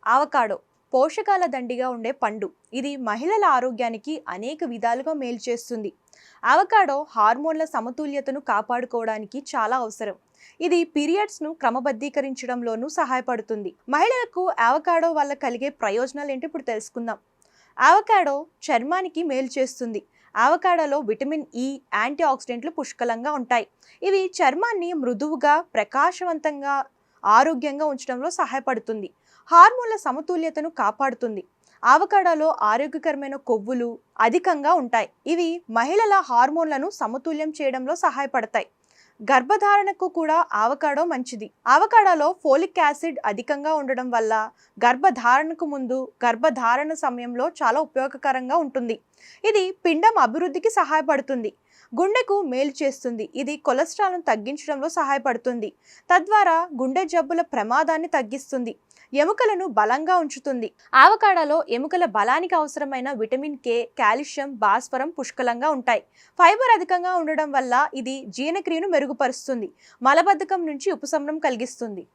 Avocado పోషకాల దండిగా ఉండే పండు. ఇది మహిళల ఆరోగ్యానికి అనేక విధాలుగా మేలు చేస్తుంది. అవకాడో హార్మోన్ల సమతుల్యతను కాపాడుకోవడానికి చాలా అవసరం. ఇది పీరియడ్స్ను క్రమబద్ధీకరించడంలోనూ సహాయపడుతుంది. మహిళలకు అవకాడో వల్ల కలిగే ప్రయోజనాలు ఏంటి ఇప్పుడు తెలుసుకుందాం. అవకాడో చర్మానికి మేలు చేస్తుంది. అవకాడోలో విటమిన్ ఇ, యాంటీ ఆక్సిడెంట్లు పుష్కలంగా ఉంటాయి. ఇవి చర్మాన్ని మృదువుగా, ప్రకాశవంతంగా, ఆరోగ్యంగా ఉంచడంలో సహాయపడుతుంది. హార్మోన్ల సమతుల్యతను కాపాడుతుంది. అవకాడోలో ఆరోగ్యకరమైన కొవ్వులు అధికంగా ఉంటాయి. ఇవి మహిళల హార్మోన్లను సమతుల్యం చేయడంలో సహాయపడతాయి. గర్భధారణకు కూడా అవకాడో మంచిది. అవకాడోలో ఫోలిక్ యాసిడ్ అధికంగా ఉండడం వల్ల గర్భధారణకు ముందు, గర్భధారణ సమయంలో చాలా ఉపయోగకరంగా ఉంటుంది. ఇది పిండం అభివృద్ధికి సహాయపడుతుంది. గుండెకు మేలు చేస్తుంది. ఇది కొలెస్ట్రాల్ను తగ్గించడంలో సహాయపడుతుంది. తద్వారా గుండె జబ్బుల ప్రమాదాన్ని తగ్గిస్తుంది. ఎముకలను బలంగా ఉంచుతుంది. అవకాడోలో ఎముకల బలానికి అవసరమైన విటమిన్ కే, కాల్షియం, భాస్వరం పుష్కలంగా ఉంటాయి. ఫైబర్ అధికంగా ఉండడం వల్ల ఇది జీర్ణక్రియను మెరుగుపరుస్తుంది. మలబద్ధకం నుంచి ఉపశమనం కలిగిస్తుంది.